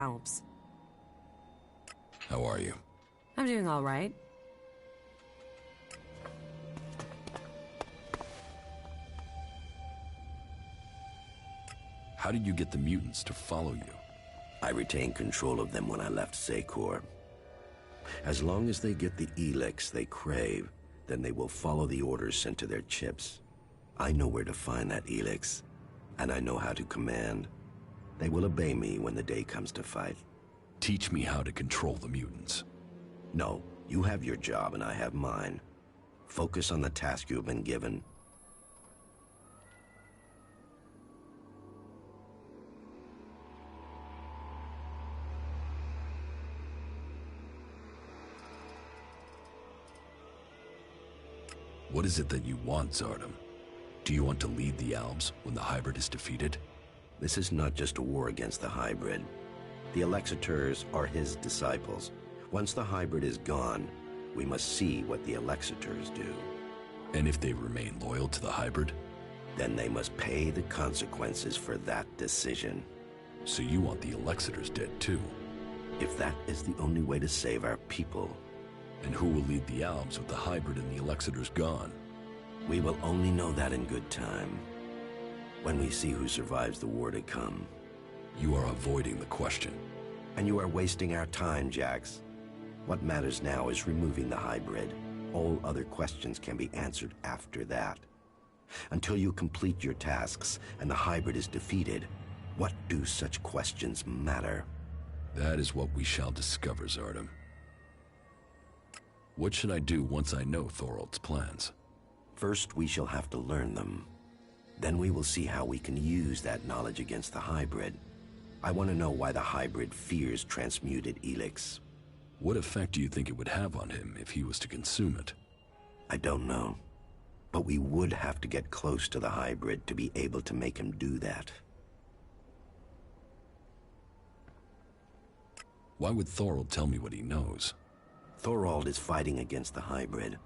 Alps. How are you? I'm doing all right. How did you get the mutants to follow you? I retained control of them when I left Secor. As long as they get the ELEX they crave, then they will follow the orders sent to their chips. I know where to find that ELEX, and I know how to command. They will obey me when the day comes to fight. Teach me how to control the mutants. No, you have your job and I have mine. Focus on the task you have been given. What is it that you want, Zardom? Do you want to lead the Alps when the hybrid is defeated? This is not just a war against the hybrid. The Alexiters are his disciples. Once the hybrid is gone, we must see what the Alexiters do. And if they remain loyal to the hybrid? Then they must pay the consequences for that decision. So you want the Alexiters dead too? If that is the only way to save our people. And who will lead the Alps with the hybrid and the Alexiters gone? We will only know that in good time. When we see who survives the war to come. You are avoiding the question. And you are wasting our time, Jax. What matters now is removing the hybrid. All other questions can be answered after that. Until you complete your tasks and the hybrid is defeated, what do such questions matter? That is what we shall discover, Zardom. What should I do once I know Thorold's plans? First, we shall have to learn them. Then we will see how we can use that knowledge against the hybrid. I want to know why the hybrid fears transmuted ELEX. What effect do you think it would have on him if he was to consume it? I don't know. But we would have to get close to the hybrid to be able to make him do that. Why would Thorold tell me what he knows? Thorold is fighting against the hybrid.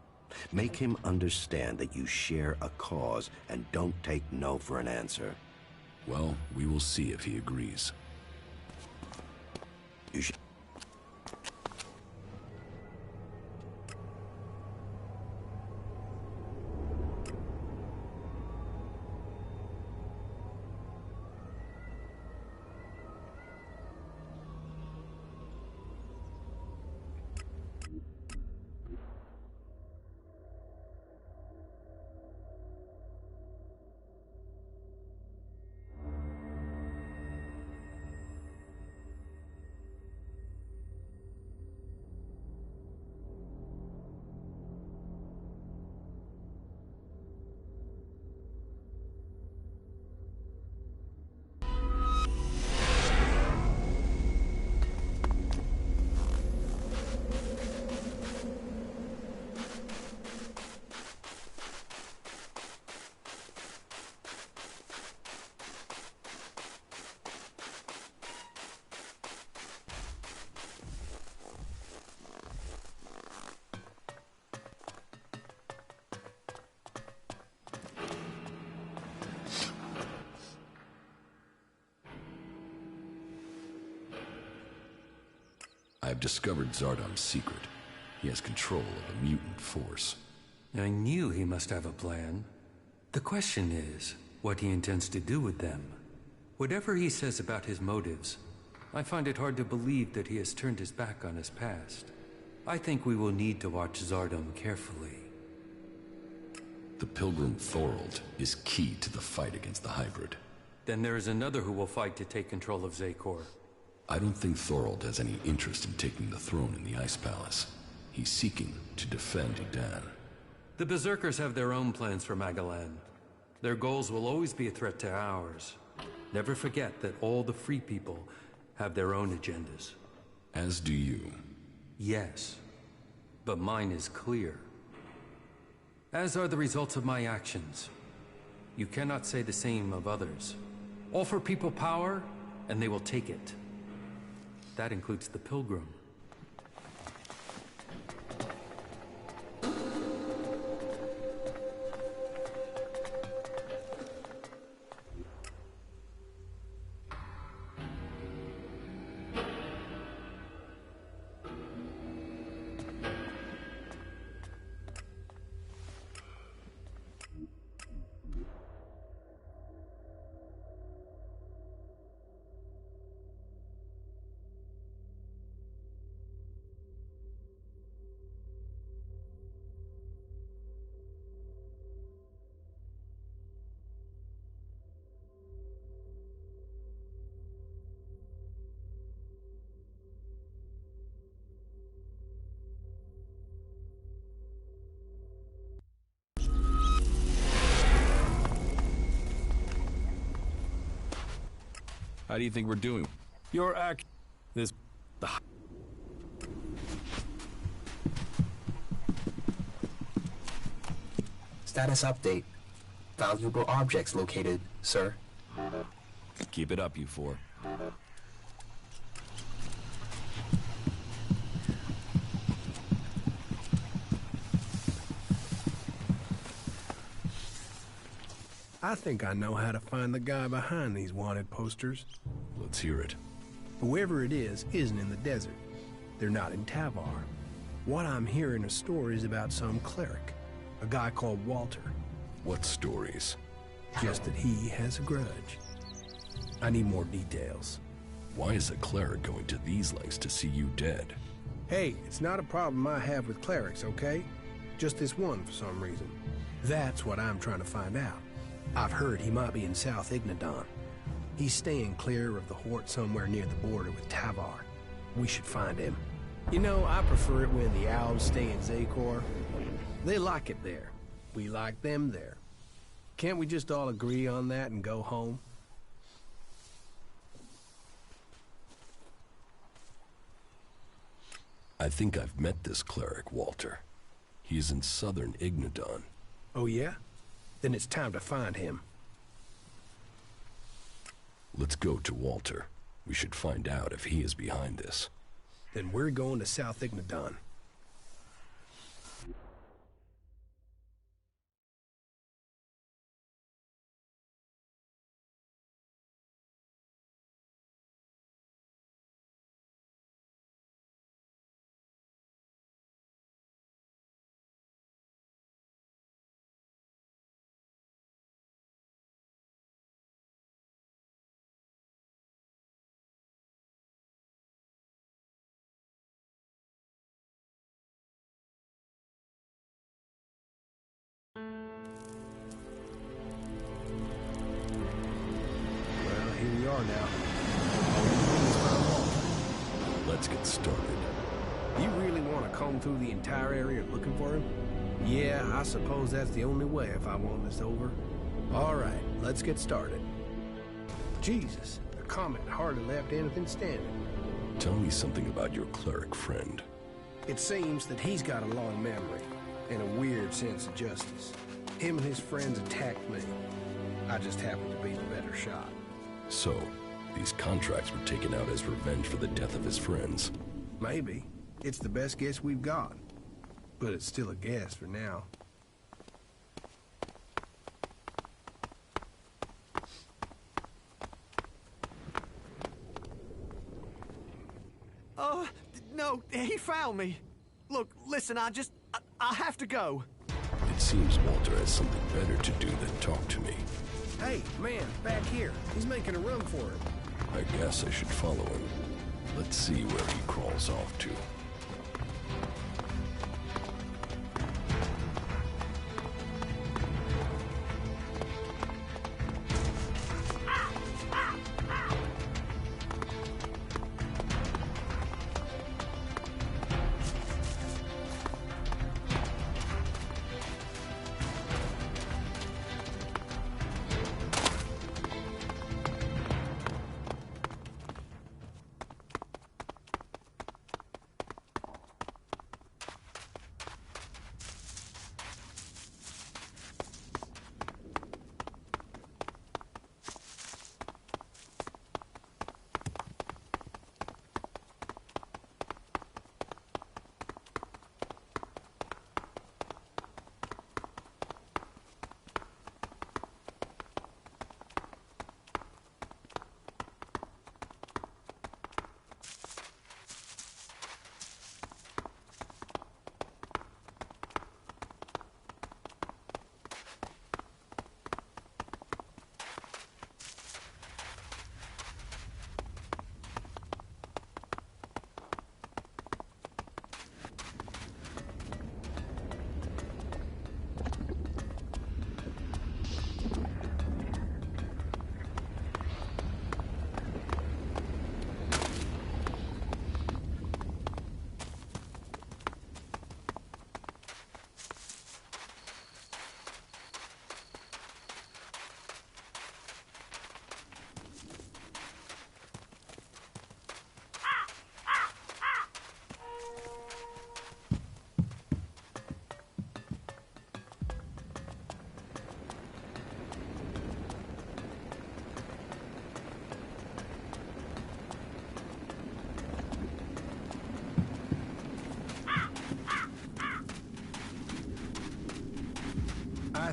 Make him understand that you share a cause and don't take no for an answer. Well, we will see if he agrees. You should... I have discovered Zardom's secret. He has control of a mutant force. I knew he must have a plan. The question is, what he intends to do with them. Whatever he says about his motives, I find it hard to believe that he has turned his back on his past. I think we will need to watch Zardom carefully. The Pilgrim Thorold is key to the fight against the hybrid. Then there is another who will fight to take control of Secor. I don't think Thorold has any interest in taking the throne in the Ice Palace. He's seeking to defend Edan. The Berserkers have their own plans for Magalan. Their goals will always be a threat to ours. Never forget that all the free people have their own agendas. As do you. Yes, but mine is clear. As are the results of my actions. You cannot say the same of others. Offer people power, and they will take it. That includes the Pilgrim. How do you think we're doing? Your act... This... The... Status update. Valuable objects located, sir. Keep it up, you four. I think I know how to find the guy behind these wanted posters. Let's hear it. Whoever it is isn't in the desert. They're not in Tavar. What I'm hearing are stories about some cleric, a guy called Walter. What stories? Just that he has a grudge. I need more details. Why is a cleric going to these lengths to see you dead? Hey, it's not a problem I have with clerics, okay? Just this one for some reason. That's what I'm trying to find out. I've heard he might be in South Ignadon. He's staying clear of the Hort somewhere near the border with Tavar. We should find him. You know, I prefer it when the Owls stay in Zakor. They like it there. We like them there. Can't we just all agree on that and go home? I think I've met this cleric, Walter. He's in southern Ignadon. Oh yeah? Then it's time to find him. Let's go to Walter. We should find out if he is behind this. Then we're going to South Ignadon. Now. Let's get started. You really want to comb through the entire area looking for him? Yeah, I suppose that's the only way if I want this over. All right, let's get started. Jesus, the comet hardly left anything standing. Tell me something about your cleric friend. It seems that he's got a long memory and a weird sense of justice. Him and his friends attacked me. I just happened to be the better shot. So, these contracts were taken out as revenge for the death of his friends. Maybe. It's the best guess we've got. But it's still a guess for now. No, he found me. Look, listen, I have to go. It seems Walter has something better to do than talk to me. Hey, man, back here. He's making a run for it. I guess I should follow him. Let's see where he crawls off to.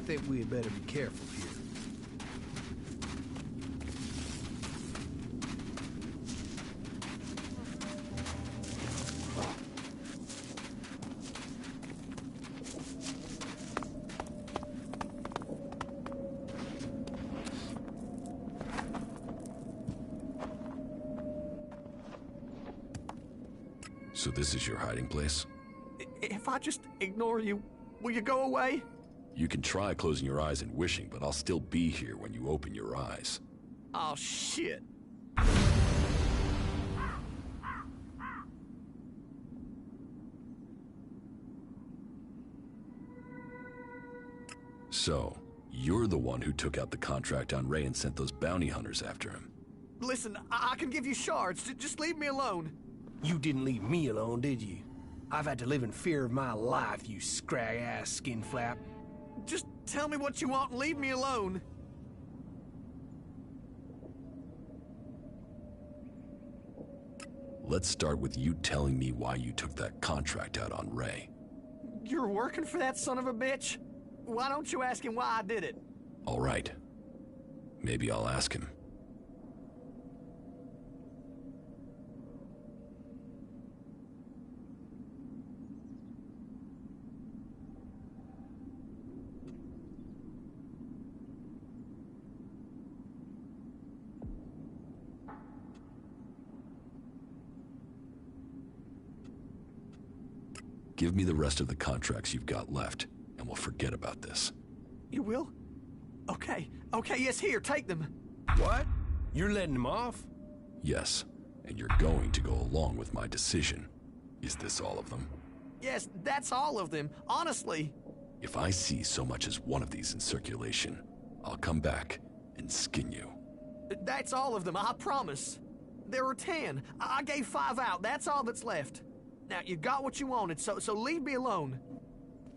think we had better be careful here. So this is your hiding place? If I just ignore you, will you go away? You can try closing your eyes and wishing, but I'll still be here when you open your eyes. Oh, shit. So, you're the one who took out the contract on Ray and sent those bounty hunters after him. Listen, I can give you shards. Just leave me alone. You didn't leave me alone, did you? I've had to live in fear of my life, you scrag-ass skinflap. Just tell me what you want and leave me alone. Let's start with you telling me why you took that contract out on Ray. You're working for that son of a bitch? Why don't you ask him why I did it? All right. Maybe I'll ask him. Give me the rest of the contracts you've got left, and we'll forget about this. You will? Okay, yes, here, take them. What? You're letting him off? Yes, and you're going to go along with my decision. Is this all of them? Yes, that's all of them, honestly. If I see so much as one of these in circulation, I'll come back and skin you. That's all of them, I promise. There were 10. I gave 5 out, that's all that's left. Now, you got what you wanted, so leave me alone.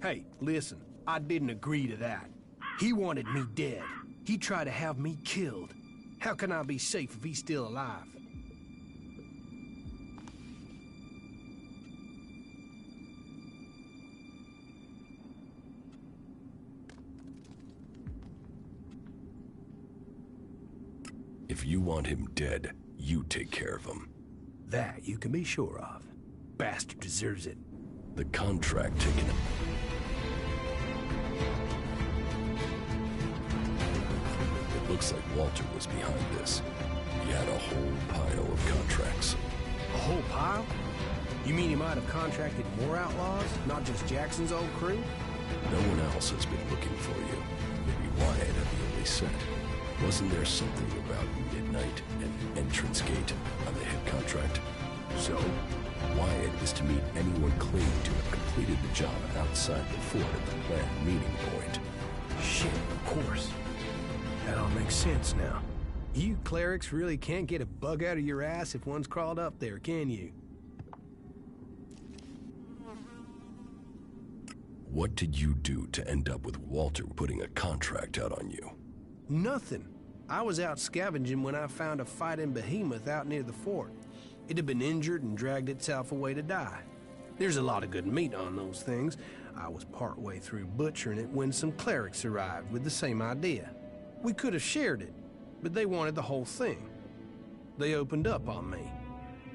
Hey, listen, I didn't agree to that. He wanted me dead. He tried to have me killed. How can I be safe if he's still alive? If you want him dead, you take care of him. That you can be sure of. Bastard deserves it. The contract taken him. It looks like Walter was behind this. He had a whole pile of contracts. A whole pile? You mean he might have contracted more outlaws, not just Jackson's old crew? No one else has been looking for you. Maybe Wyatt had the only scent. Wasn't there something about midnight and entrance gate on the head contract? So, Wyatt is to meet anyone claiming to have completed the job outside the fort at the planned meeting point. Shit, of course. That all makes sense now. You clerics really can't get a bug out of your ass if one's crawled up there, can you? What did you do to end up with Walter putting a contract out on you? Nothing. I was out scavenging when I found a fighting behemoth out near the fort. It had been injured and dragged itself away to die. There's a lot of good meat on those things. I was partway through butchering it when some clerics arrived with the same idea. We could have shared it, but they wanted the whole thing. They opened up on me.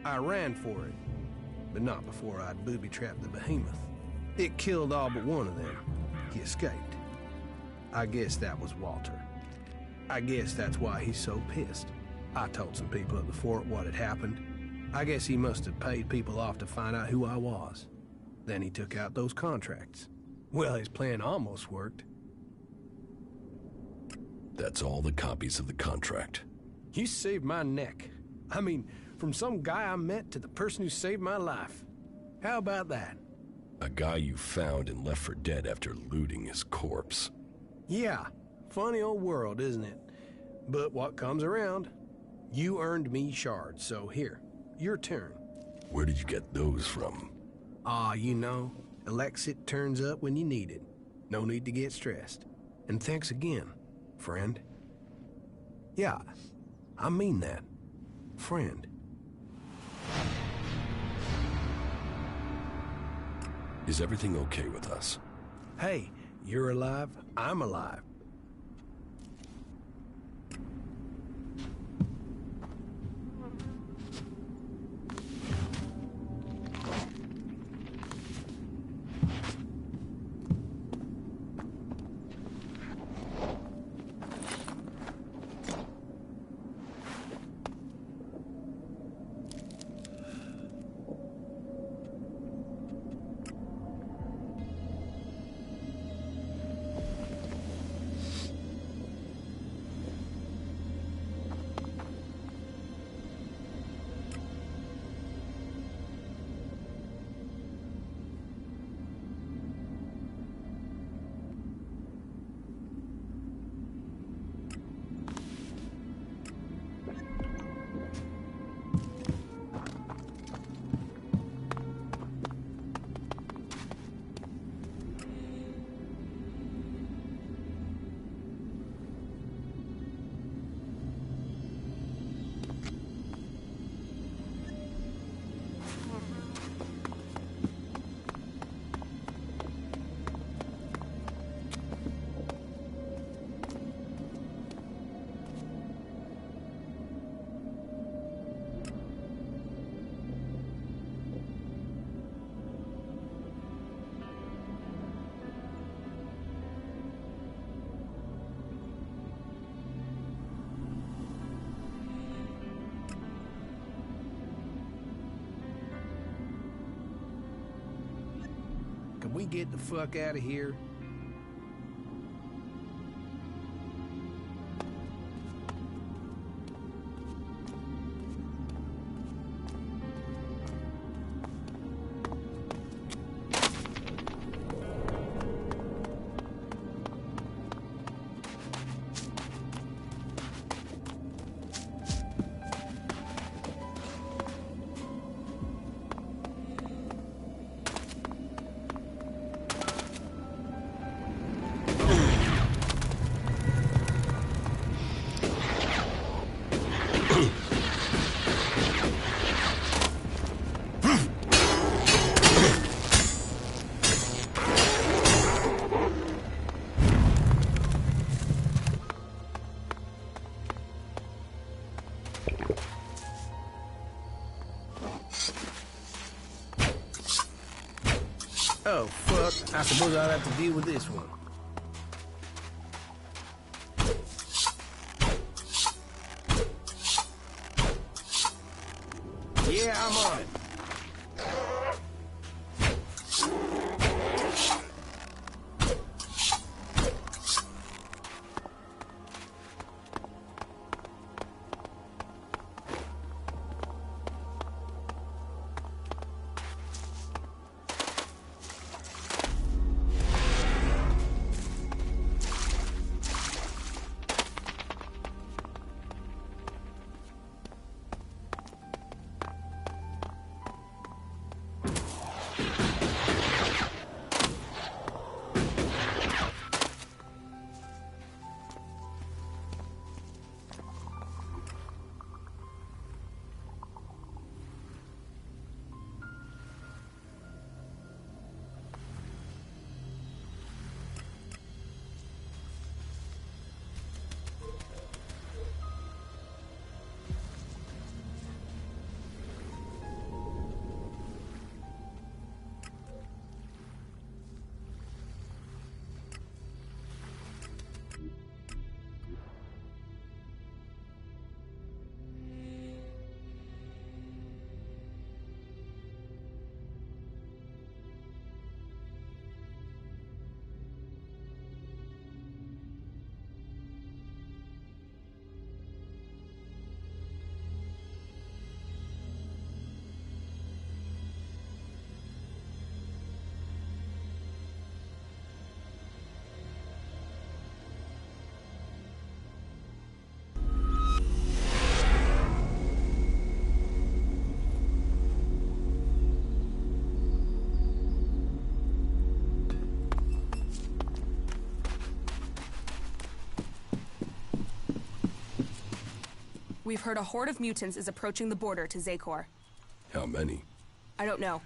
I ran for it, but not before I'd booby-trapped the behemoth. It killed all but one of them. He escaped. I guess that was Walter. I guess that's why he's so pissed. I told some people at the fort what had happened. I guess he must have paid people off to find out who I was. Then he took out those contracts. Well, his plan almost worked. That's all the copies of the contract. You saved my neck. I mean, from some guy I met to the person who saved my life. How about that? A guy you found and left for dead after looting his corpse. Yeah, funny old world, isn't it? But what comes around? You earned me shards, so here, your turn. Where did you get those from? You know, ELEX it turns up when you need it. No need to get stressed. And thanks again, friend. Yeah, I mean that. Friend. Is everything okay with us? Hey, You're alive, I'm alive. Can we get the fuck out of here? Oh, fuck. I suppose I'll have to deal with this one. Yeah, I'm on it. We've heard a horde of mutants is approaching the border to Zakor. How many? I don't know,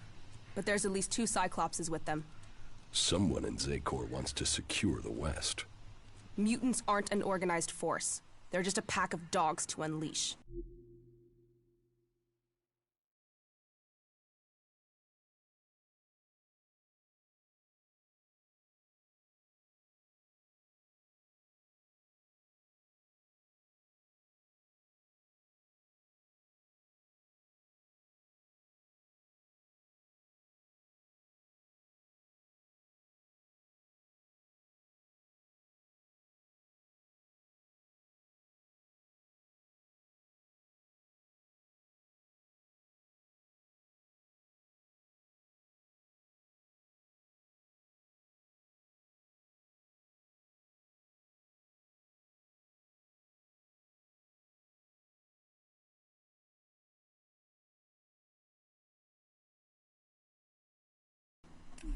but there's at least 2 Cyclopses with them. Someone in Zakor wants to secure the West. Mutants aren't an organized force. They're just a pack of dogs to unleash.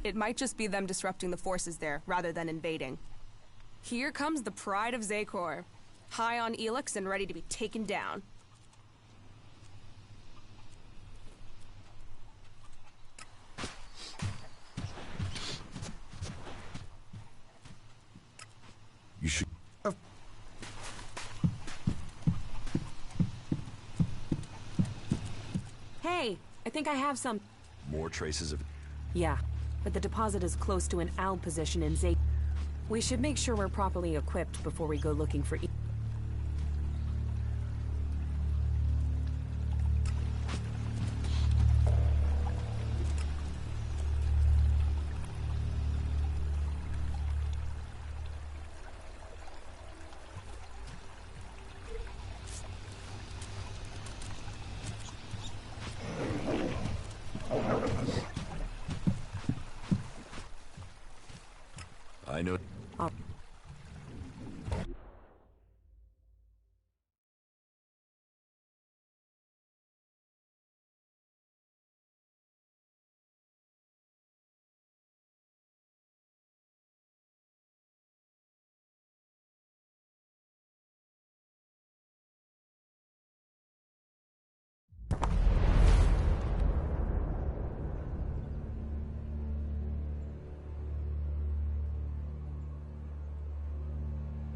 It might just be them disrupting the forces there, rather than invading. Here comes the pride of Zakor, high on ELEX and ready to be taken down. You should... Hey, I think I have some... More traces of... Yeah, but the deposit is close to an ALB position in Zakor. We should make sure we're properly equipped before we go looking for... I know...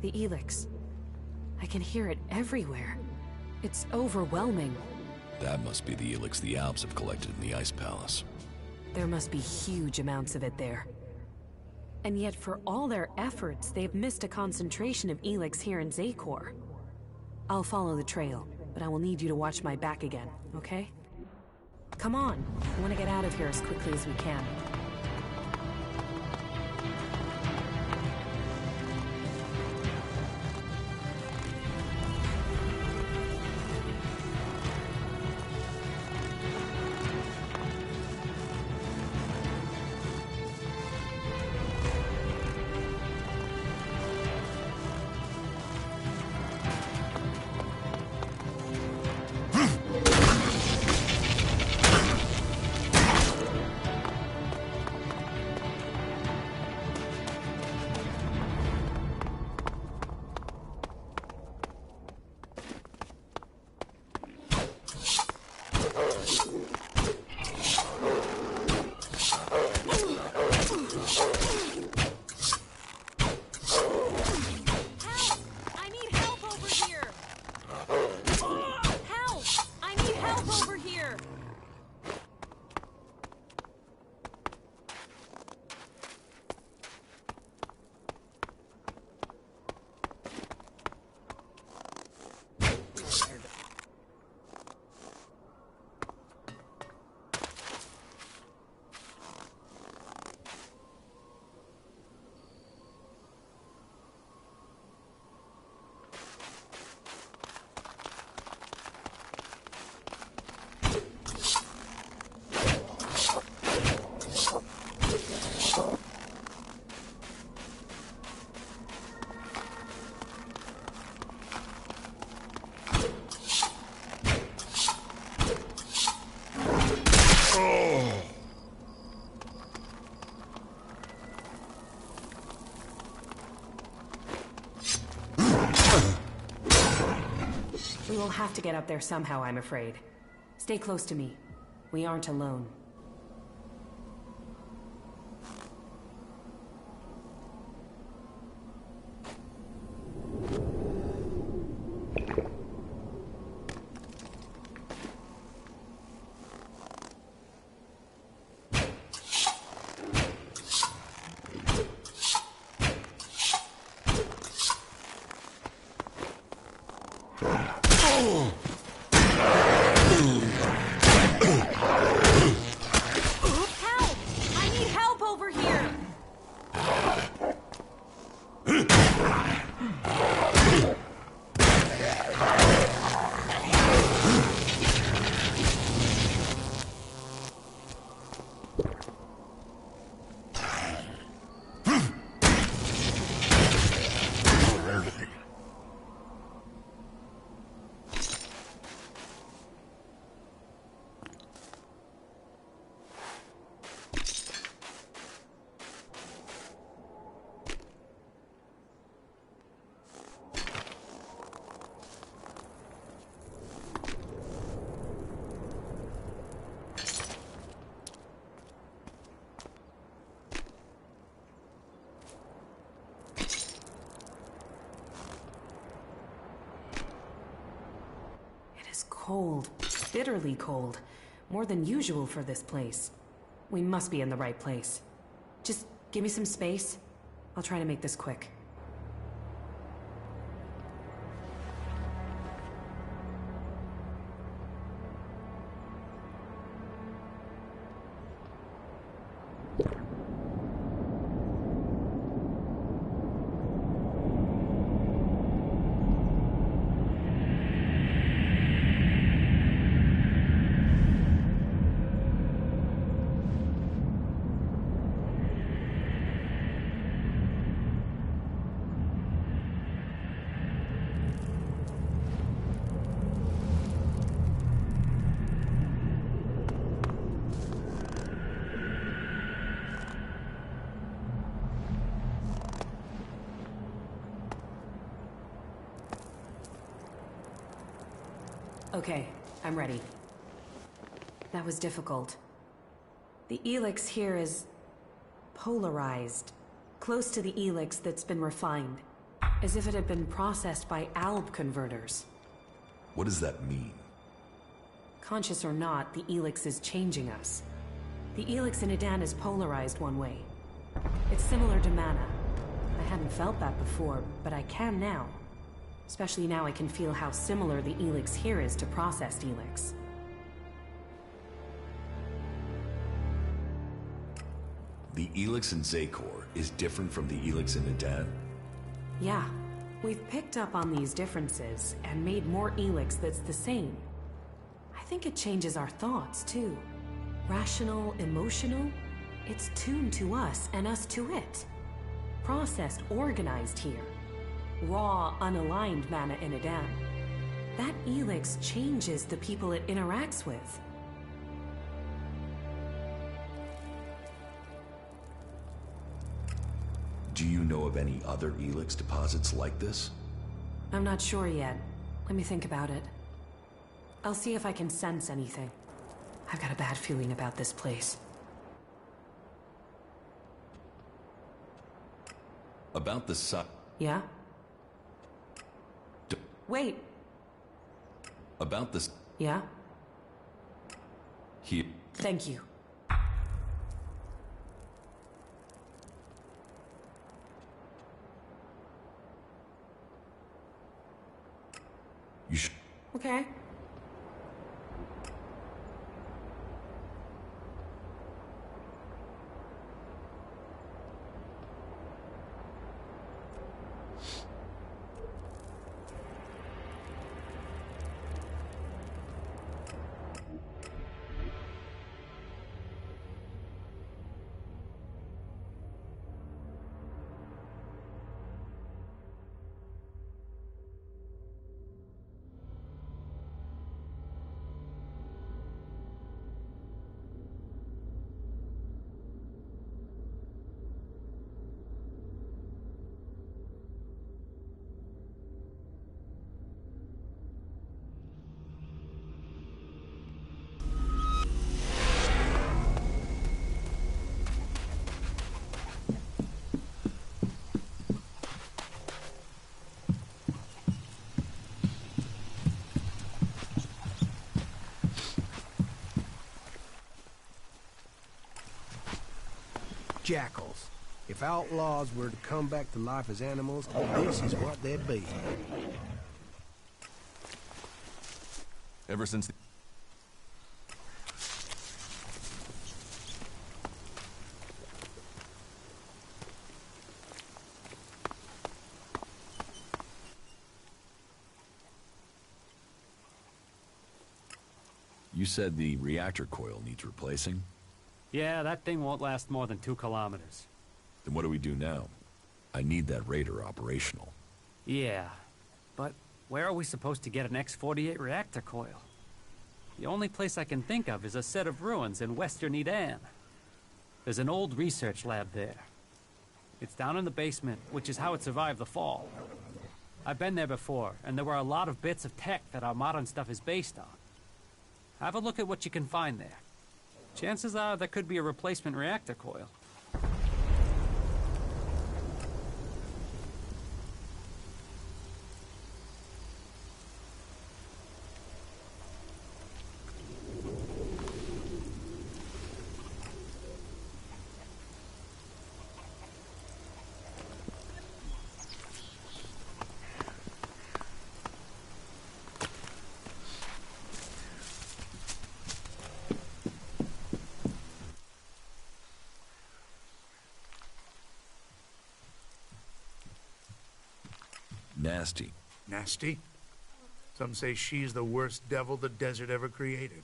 The ELEX. I can hear it everywhere. It's overwhelming. That must be the ELEX the Alps have collected in the Ice Palace. There must be huge amounts of it there. And yet for all their efforts, they've missed a concentration of ELEX here in Zakor. I'll follow the trail, but I will need you to watch my back again, okay? Come on, I want to get out of here as quickly as we can. We will have to get up there somehow, I'm afraid. Stay close to me. We aren't alone. Cold, bitterly cold, more than usual for this place. We must be in the right place. Just give me some space. I'll try to make this quick. Okay, I'm ready. That was difficult. The ELEX here is polarized, close to the ELEX that's been refined, as if it had been processed by ALB converters. What does that mean? Conscious or not, the ELEX is changing us. The ELEX in Adan is polarized one way. It's similar to mana. I hadn't felt that before, but I can now. Especially now I can feel how similar the ELEX here is to processed ELEX. The ELEX in Zakor is different from the ELEX in Adan? Yeah. We've picked up on these differences and made more ELEX that's the same. I think it changes our thoughts, too. Rational, emotional, it's tuned to us and us to it. Processed, organized here. Raw, unaligned mana in Adan. That ELEX changes the people it interacts with. Do you know of any other ELEX deposits like this? I'm not sure yet. Let me think about it. I'll see if I can sense anything. I've got a bad feeling about this place. About the Yeah? Wait. About this. Yeah? Here. Thank you. You should. Okay. Jackals. If outlaws were to come back to life as animals, this is what they'd be. Ever since the You said the reactor coil needs replacing? Yeah, that thing won't last more than 2 kilometers. Then what do we do now? I need that Raider operational. Yeah, but where are we supposed to get an X-48 reactor coil? The only place I can think of is a set of ruins in western Eden. There's an old research lab there. It's down in the basement, which is how it survived the fall. I've been there before, and there were a lot of bits of tech that our modern stuff is based on. Have a look at what you can find there. Chances are there could be a replacement reactor coil. Nasty. Nasty? Some say she's the worst devil the desert ever created.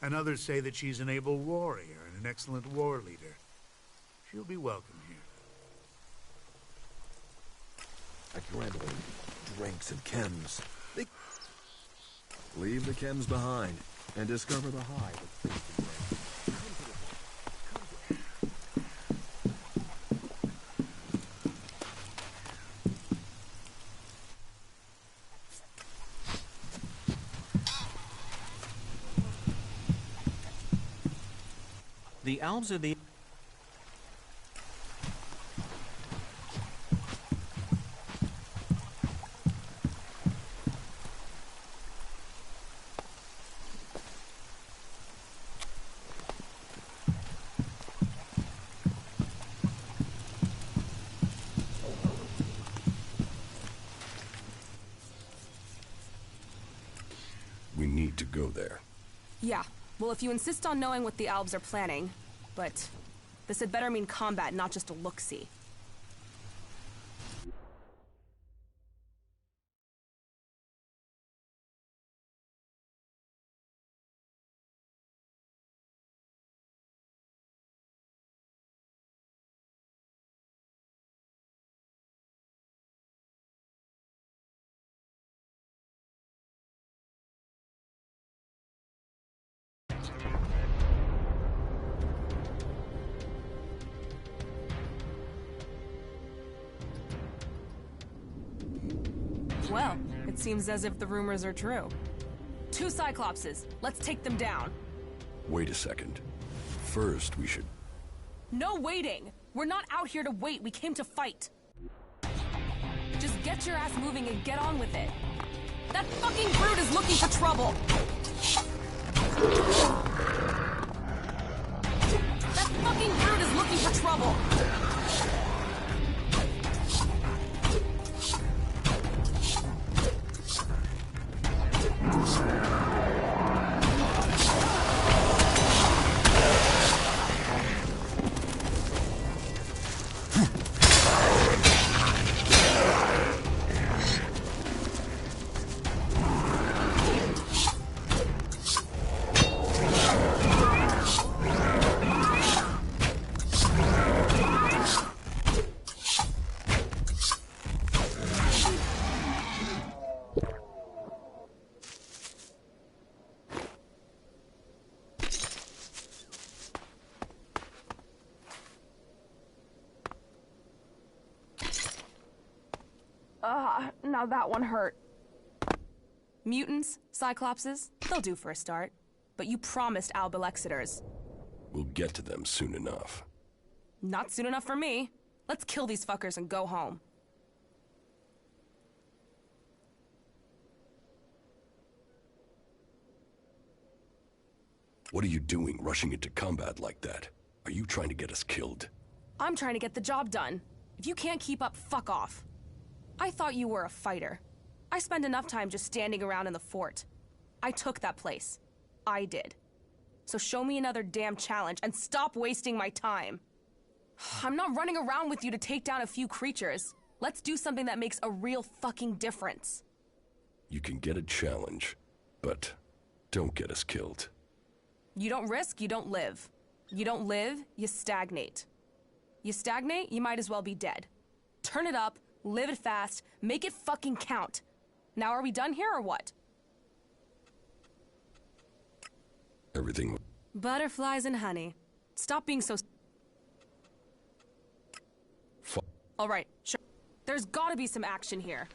And others say that she's an able warrior and an excellent war leader. She'll be welcome here. I can handle drinks and chems. Leave the chems behind and discover the hive. The elves are the... We need to go there. Yeah. Well, if you insist on knowing what the Albs are planning, but this had better mean combat, not just a look-see. Well, it seems as if the rumors are true. 2 Cyclopses. Let's take them down. Wait a second. First, we should... No waiting! We're not out here to wait, we came to fight. Just get your ass moving and get on with it. That fucking brute is looking for trouble! That fucking brute is looking for trouble! Now that one hurt. Mutants, Cyclopses, they'll do for a start. But you promised Albilexiters. We'll get to them soon enough. Not soon enough for me. Let's kill these fuckers and go home. What are you doing, rushing into combat like that? Are you trying to get us killed? I'm trying to get the job done. If you can't keep up, fuck off. I thought you were a fighter. I spend enough time just standing around in the fort. I took that place. I did. So show me another damn challenge and stop wasting my time. I'm not running around with you to take down a few creatures. Let's do something that makes a real fucking difference. You can get a challenge, but don't get us killed. You don't risk, you don't live. You don't live, you stagnate. You stagnate, you might as well be dead. Turn it up, live it fast, make it fucking count. Now are we done here or what? Everything... Butterflies and honey. Stop being so... All right, sure. There's gotta be some action here.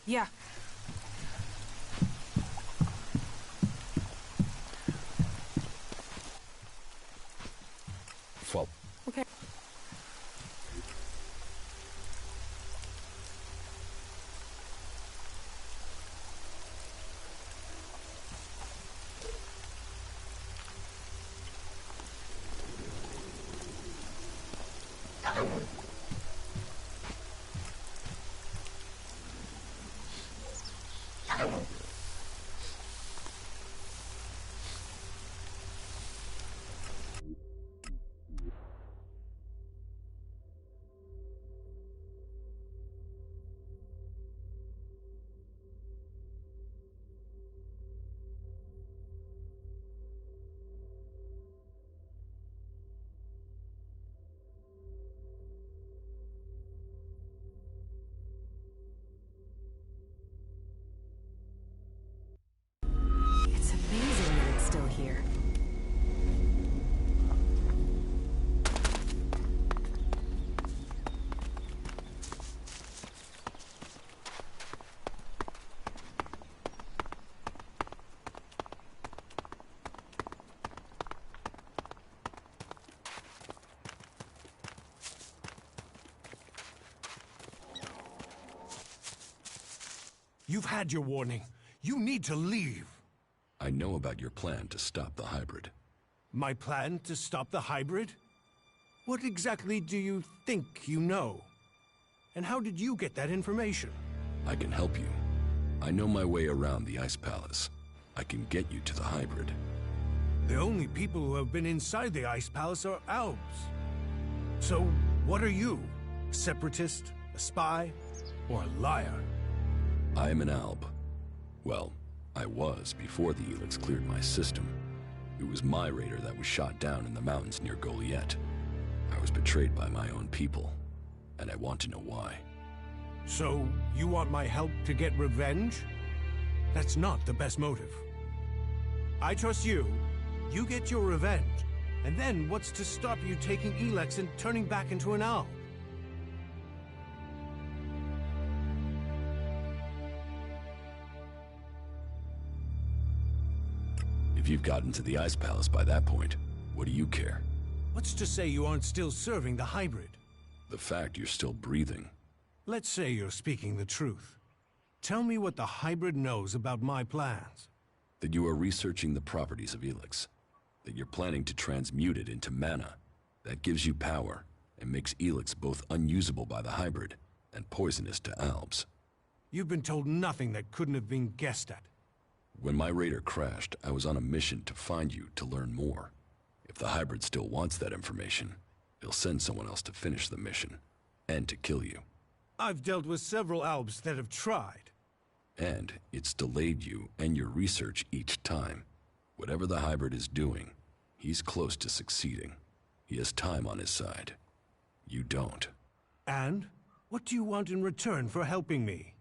Yeah. Fall. Okay. It's amazing that it's still here. You've had your warning. You need to leave. I know about your plan to stop the hybrid. My plan to stop the hybrid? What exactly do you think you know? And how did you get that information? I can help you. I know my way around the Ice Palace. I can get you to the hybrid. The only people who have been inside the Ice Palace are Albs. So, what are you? A separatist? A spy? Or a liar? I am an Alb. Well, I was before the ELEX cleared my system. It was my raider that was shot down in the mountains near Goliet. I was betrayed by my own people, and I want to know why. So, you want my help to get revenge? That's not the best motive. I trust you. You get your revenge. And then what's to stop you taking ELEX and turning back into an owl? If you've gotten to the Ice Palace by that point, what do you care? What's to say you aren't still serving the hybrid? The fact you're still breathing. Let's say you're speaking the truth. Tell me what the hybrid knows about my plans. That you are researching the properties of ELEX. That you're planning to transmute it into mana. That gives you power, and makes ELEX both unusable by the hybrid and poisonous to Albs. You've been told nothing that couldn't have been guessed at. When my raider crashed, I was on a mission to find you to learn more. If the hybrid still wants that information, he'll send someone else to finish the mission, and to kill you. I've dealt with several Albs that have tried. And it's delayed you and your research each time. Whatever the hybrid is doing, he's close to succeeding. He has time on his side. You don't. And? What do you want in return for helping me?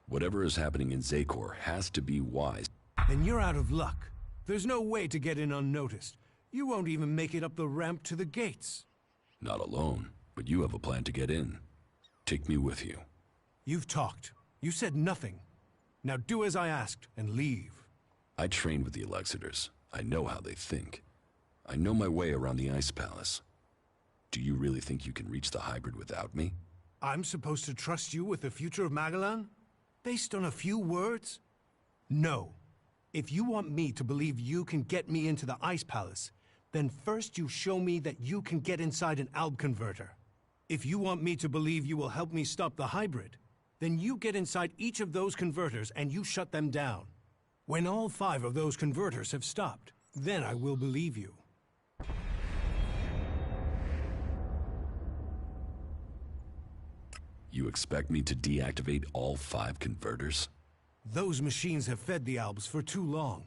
Whatever is happening in Zakor has to be wise. Then you're out of luck. There's no way to get in unnoticed. You won't even make it up the ramp to the gates. Not alone, but you have a plan to get in. Take me with you. You've talked. You said nothing. Now do as I asked and leave. I trained with the Elexitors. I know how they think. I know my way around the Ice Palace. Do you really think you can reach the hybrid without me? I'm supposed to trust you with the future of Magalan? Based on a few words? No. If you want me to believe you can get me into the Ice Palace, then first you show me that you can get inside an Alb converter. If you want me to believe you will help me stop the hybrid, then you get inside each of those converters and you shut them down. When all 5 of those converters have stopped, then I will believe you. You expect me to deactivate all 5 converters? Those machines have fed the Albs for too long.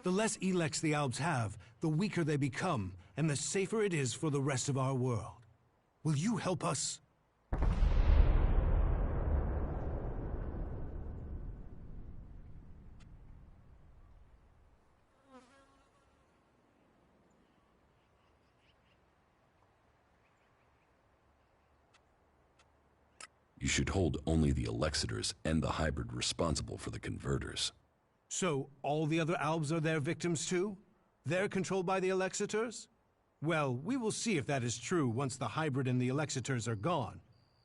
The less ELEX the Albs have, the weaker they become, and the safer it is for the rest of our world. Will you help us? You should hold only the Elexitors and the hybrid responsible for the converters. So, all the other Albs are their victims too? They're controlled by the Elexitors? Well, we will see if that is true once the hybrid and the Elexitors are gone.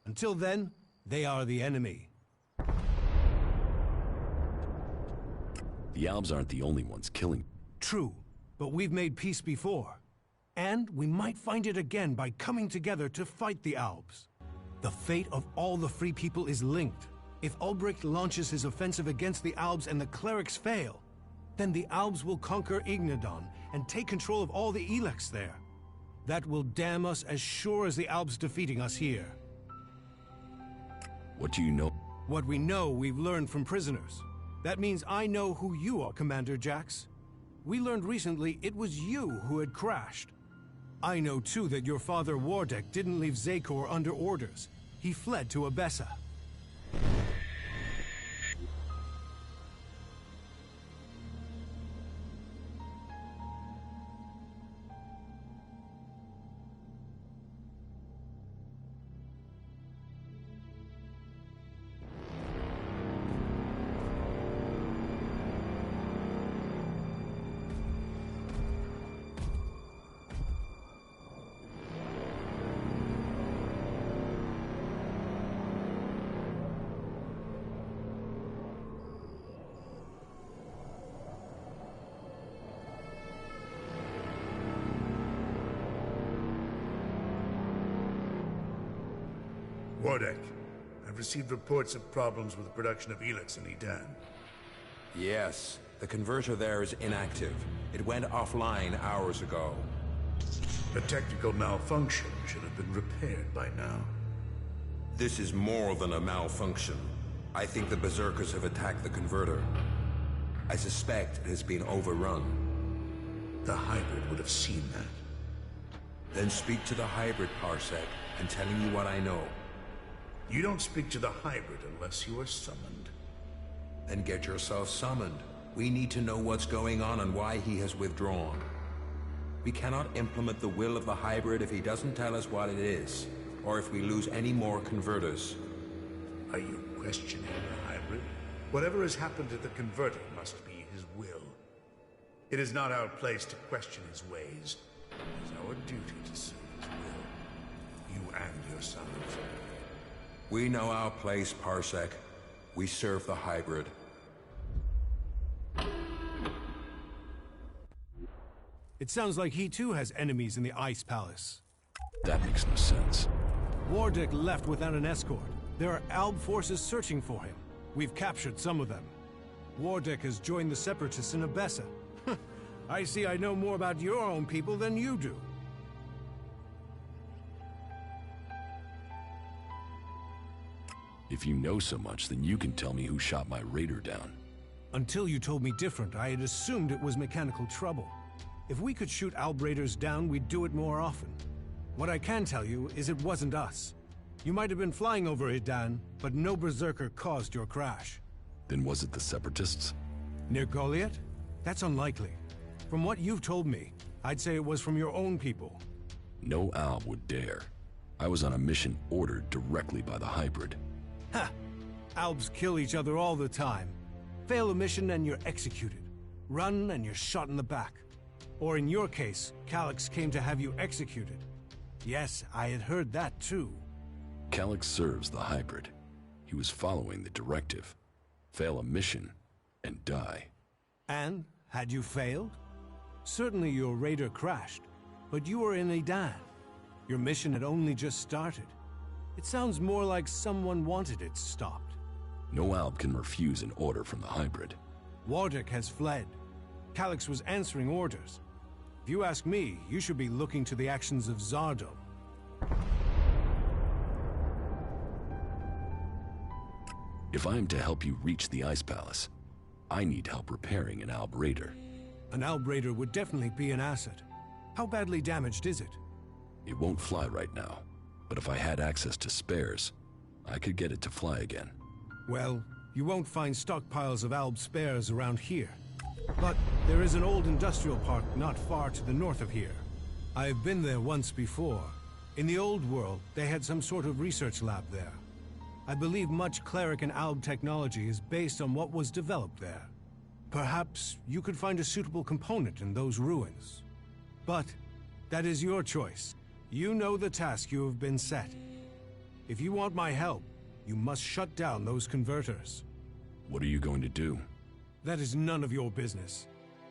Until then, they are the enemy. The Albs aren't the only ones killing. True. But we've made peace before. And we might find it again by coming together to fight the Albs. The fate of all the free people is linked. If Ulbricht launches his offensive against the Albs and the clerics fail, then the Albs will conquer Ignadon and take control of all the ELEX there. That will damn us as sure as the Albs defeating us here. What do you know? What we know, we've learned from prisoners. That means I know who you are, Commander Jax. We learned recently it was you who had crashed. I know too that your father Wardek didn't leave Zakor under orders. He fled to Abessa. Wardek, I've received reports of problems with the production of ELEX in Edan. Yes, the converter there is inactive. It went offline hours ago. A technical malfunction should have been repaired by now. This is more than a malfunction. I think the Berserkers have attacked the converter. I suspect it has been overrun. The hybrid would have seen that. Then speak to the hybrid, Parsec. I'm telling you what I know. You don't speak to the hybrid unless you are summoned. Then get yourself summoned. We need to know what's going on and why he has withdrawn. We cannot implement the will of the hybrid if he doesn't tell us what it is, or if we lose any more converters. Are you questioning the hybrid? Whatever has happened to the converter must be his will. It is not our place to question his ways. It is our duty to serve his will. You and your sons. We know our place, Parsec. We serve the hybrid. It sounds like he too has enemies in the Ice Palace. That makes no sense. Wardek left without an escort. There are Alb forces searching for him. We've captured some of them. Wardek has joined the Separatists in Abessa. I see I know more about your own people than you do. If you know so much, then you can tell me who shot my raider down. Until you told me different, I had assumed it was mechanical trouble. If we could shoot Alb raiders down, we'd do it more often. What I can tell you is it wasn't us. You might have been flying over Edan, but no Berserker caused your crash. Then was it the Separatists? Near Goliath? That's unlikely. From what you've told me, I'd say it was from your own people. No Alb would dare. I was on a mission ordered directly by the hybrid. Ha! Albs kill each other all the time. Fail a mission and you're executed. Run and you're shot in the back. Or in your case, Calyx came to have you executed. Yes, I had heard that too. Calyx serves the hybrid. He was following the directive. Fail a mission and die. And, had you failed? Certainly your raider crashed, but you were in Edan. Your mission had only just started. It sounds more like someone wanted it stopped. No Alb can refuse an order from the hybrid. Wardek has fled. Calyx was answering orders. If you ask me, you should be looking to the actions of Zardo. If I am to help you reach the Ice Palace, I need help repairing an Alb raider. An Alb raider would definitely be an asset. How badly damaged is it? It won't fly right now, but if I had access to spares, I could get it to fly again. Well, you won't find stockpiles of Alb spares around here. But there is an old industrial park not far to the north of here. I have been there once before. In the old world, they had some sort of research lab there. I believe much cleric and Alb technology is based on what was developed there. Perhaps you could find a suitable component in those ruins. But that is your choice. You know the task you have been set. If you want my help, you must shut down those converters. What are you going to do? That is none of your business.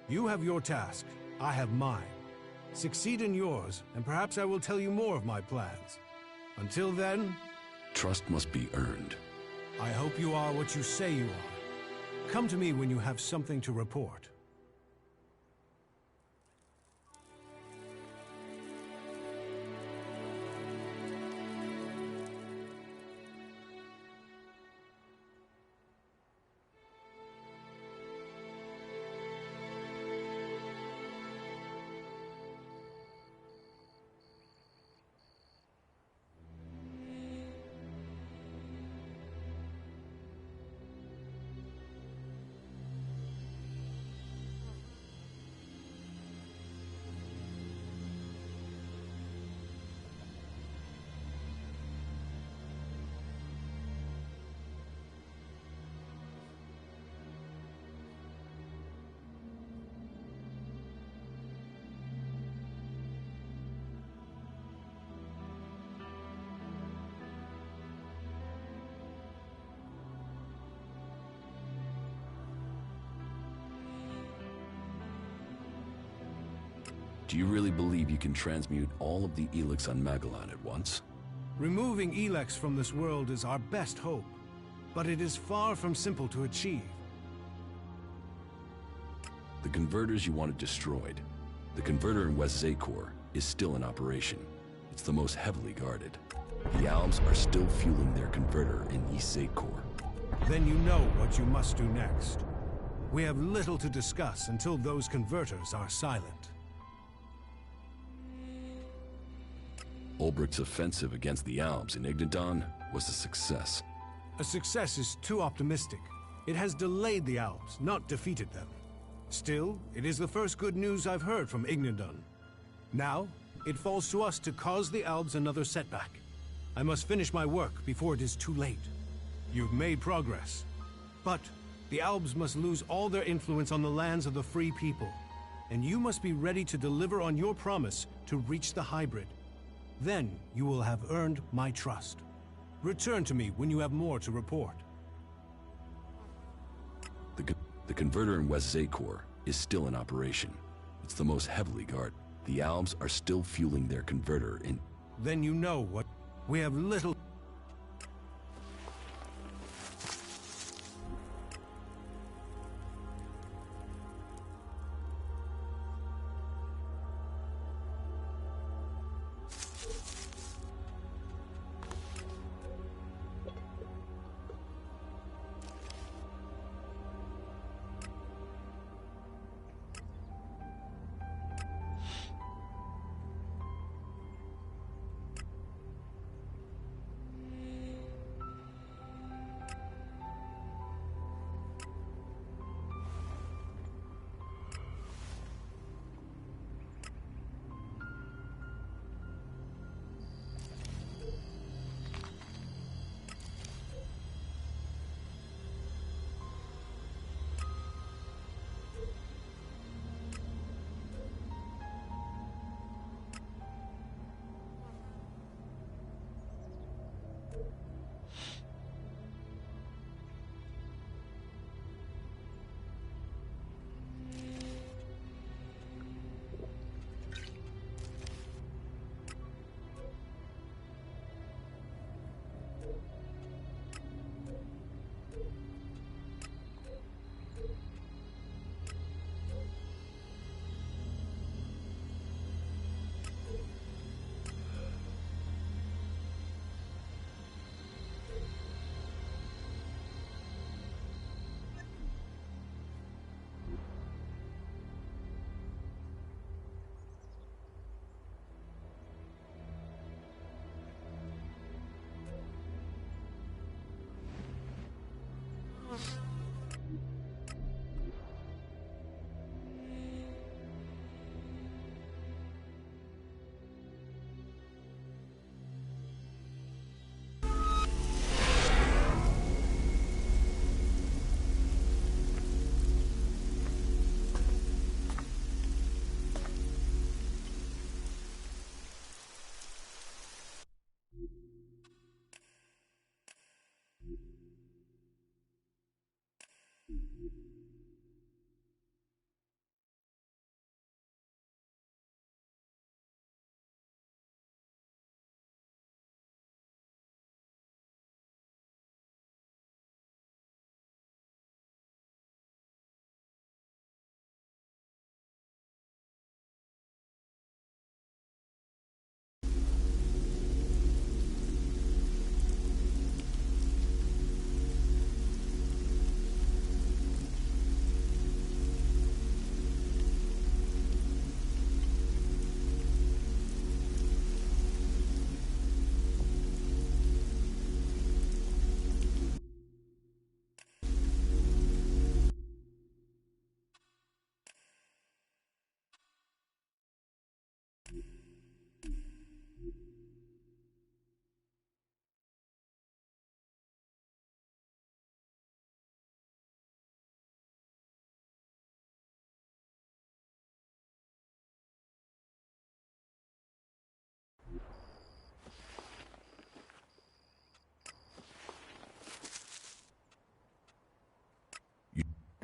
You have your task. I have mine. Succeed in yours, and perhaps I will tell you more of my plans. Until then... Trust must be earned. I hope you are what you say you are. Come to me when you have something to report. Do you really believe you can transmute all of the ELEX on Magellan at once? Removing ELEX from this world is our best hope, but it is far from simple to achieve. The converters you wanted destroyed. The converter in West Zakor is still in operation. It's the most heavily guarded. The Alps are still fueling their converter in East Zakor. Then you know what you must do next. We have little to discuss until those converters are silent. Ulbricht's offensive against the Alps in Ignadon was a success. A success is too optimistic. It has delayed the Alps, not defeated them. Still, it is the first good news I've heard from Ignadon. Now, it falls to us to cause the Alps another setback. I must finish my work before it is too late. You've made progress. But the Alps must lose all their influence on the lands of the free people. And you must be ready to deliver on your promise to reach the hybrid. Then you will have earned my trust. Return to me when you have more to report. The converter in West Zakor is still in operation. It's the most heavily guarded. The Alps are still fueling their converter in... Then you know what... We have little...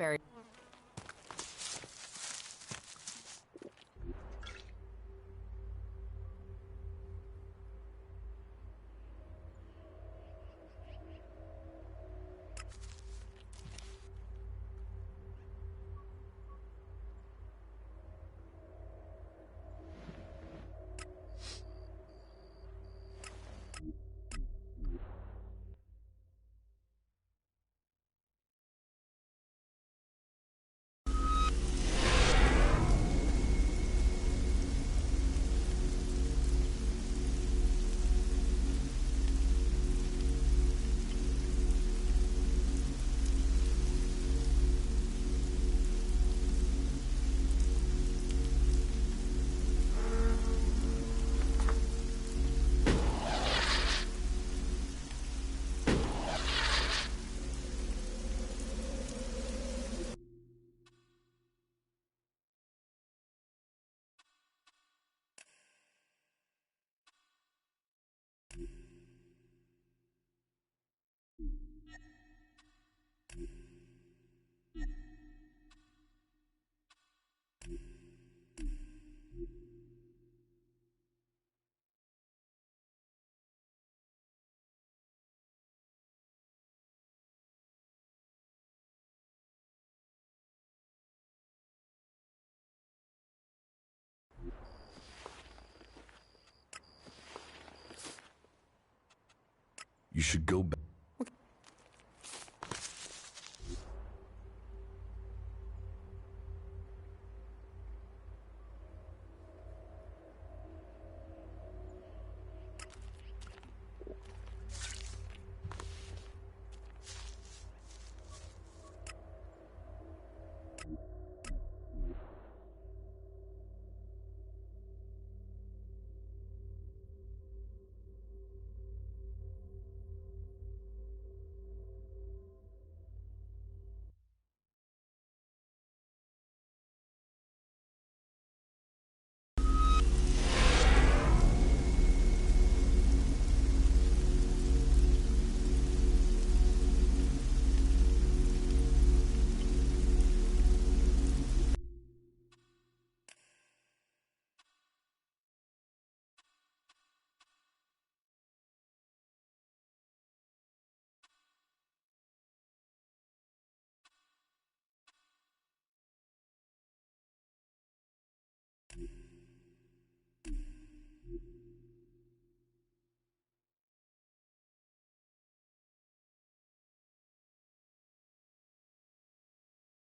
Very. You should go back.